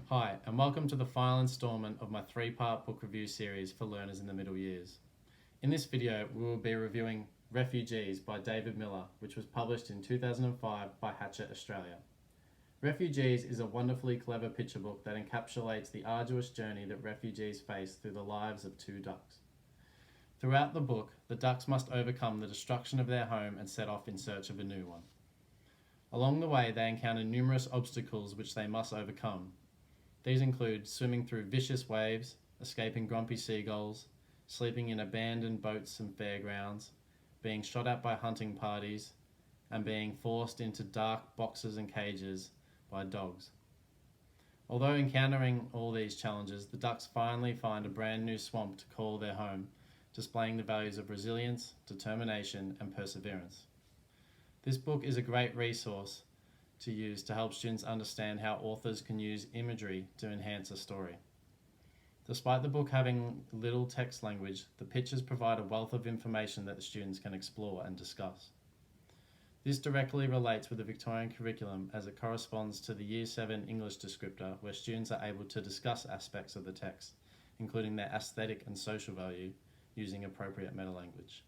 Hi, and welcome to the final instalment of my three-part book review series for learners in the middle years. In this video, we will be reviewing Refugees by David Miller, which was published in 2005 by Hachette Australia. Refugees is a wonderfully clever picture book that encapsulates the arduous journey that refugees face through the lives of two ducks. Throughout the book, the ducks must overcome the destruction of their home and set off in search of a new one. Along the way, they encounter numerous obstacles which they must overcome. These include swimming through vicious waves, escaping grumpy seagulls, sleeping in abandoned boats and fairgrounds, being shot at by hunting parties, and being forced into dark boxes and cages by dogs. Although encountering all these challenges, the ducks finally find a brand new swamp to call their home, displaying the values of resilience, determination, and perseverance. This book is a great resource to use to help students understand how authors can use imagery to enhance a story. Despite the book having little text language, the pictures provide a wealth of information that the students can explore and discuss. This directly relates with the Victorian curriculum as it corresponds to the Year 7 English descriptor, where students are able to discuss aspects of the text, including their aesthetic and social value, using appropriate meta-language.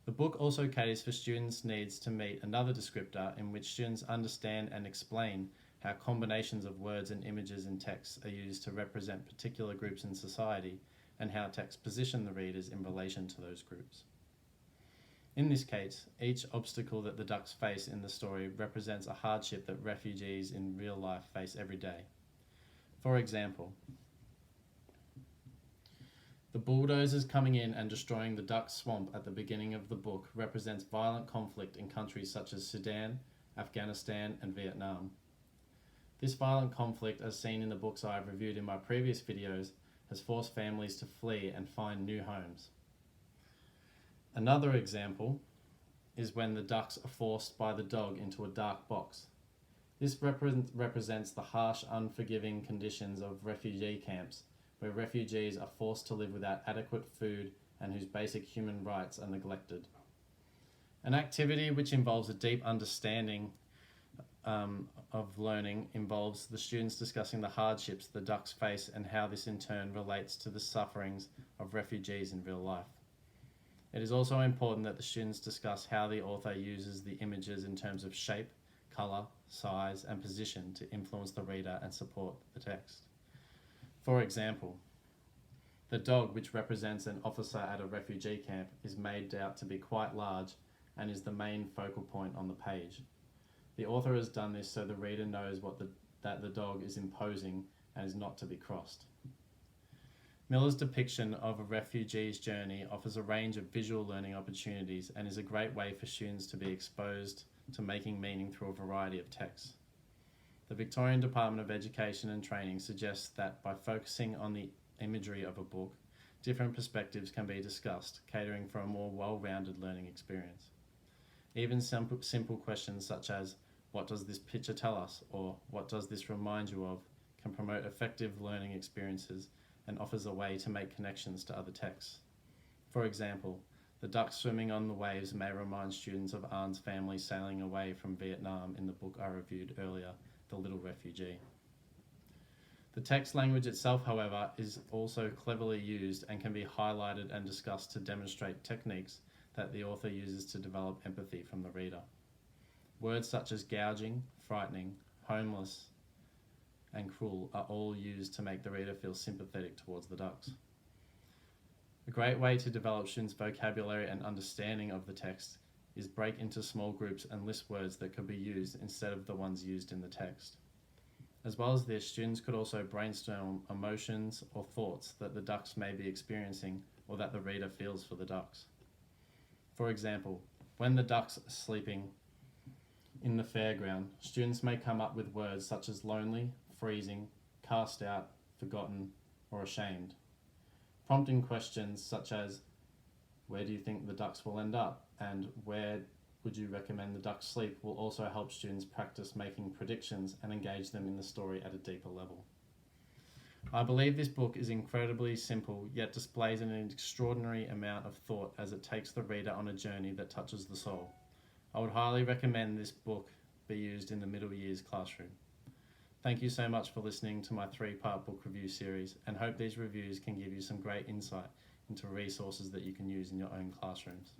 The book also caters for students' needs to meet another descriptor in which students understand and explain how combinations of words and images in text are used to represent particular groups in society and how texts position the readers in relation to those groups. In this case, each obstacle that the ducks face in the story represents a hardship that refugees in real life face every day. For example, the bulldozers coming in and destroying the duck swamp at the beginning of the book represents violent conflict in countries such as Sudan, Afghanistan, and Vietnam. This violent conflict, as seen in the books I have reviewed in my previous videos, has forced families to flee and find new homes. Another example is when the ducks are forced by the dog into a dark box. This represents the harsh, unforgiving conditions of refugee camps, where refugees are forced to live without adequate food and whose basic human rights are neglected. An activity which involves a deep understanding of learning involves the students discussing the hardships the ducks face and how this in turn relates to the sufferings of refugees in real life. It is also important that the students discuss how the author uses the images in terms of shape, colour, size, and position to influence the reader and support the text. For example, the dog, which represents an officer at a refugee camp, is made out to be quite large and is the main focal point on the page. The author has done this so the reader knows that the dog is imposing and is not to be crossed. Miller's depiction of a refugee's journey offers a range of visual learning opportunities and is a great way for students to be exposed to making meaning through a variety of texts. The Victorian Department of Education and Training suggests that by focusing on the imagery of a book, different perspectives can be discussed, catering for a more well-rounded learning experience. Even simple questions such as, "What does this picture tell us?" or "What does this remind you of?" can promote effective learning experiences and offers a way to make connections to other texts. For example, the ducks swimming on the waves may remind students of Anne's family sailing away from Vietnam in the book I reviewed earlier, The Little Refugee. The text language itself, however, is also cleverly used and can be highlighted and discussed to demonstrate techniques that the author uses to develop empathy from the reader. Words such as gouging, frightening, homeless, and cruel are all used to make the reader feel sympathetic towards the ducks. A great way to develop students' vocabulary and understanding of the text is break into small groups and list words that could be used instead of the ones used in the text. As well as this, students could also brainstorm emotions or thoughts that the ducks may be experiencing or that the reader feels for the ducks. For example, when the ducks are sleeping in the fairground, students may come up with words such as lonely, freezing, cast out, forgotten, or ashamed. Prompting questions such as, "Where do you think the ducks will end up?" and "Where would you recommend the ducks sleep?" will also help students practice making predictions and engage them in the story at a deeper level. I believe this book is incredibly simple, yet displays an extraordinary amount of thought as it takes the reader on a journey that touches the soul. I would highly recommend this book be used in the middle years classroom. Thank you so much for listening to my 3-part book review series, and hope these reviews can give you some great insight into resources that you can use in your own classrooms.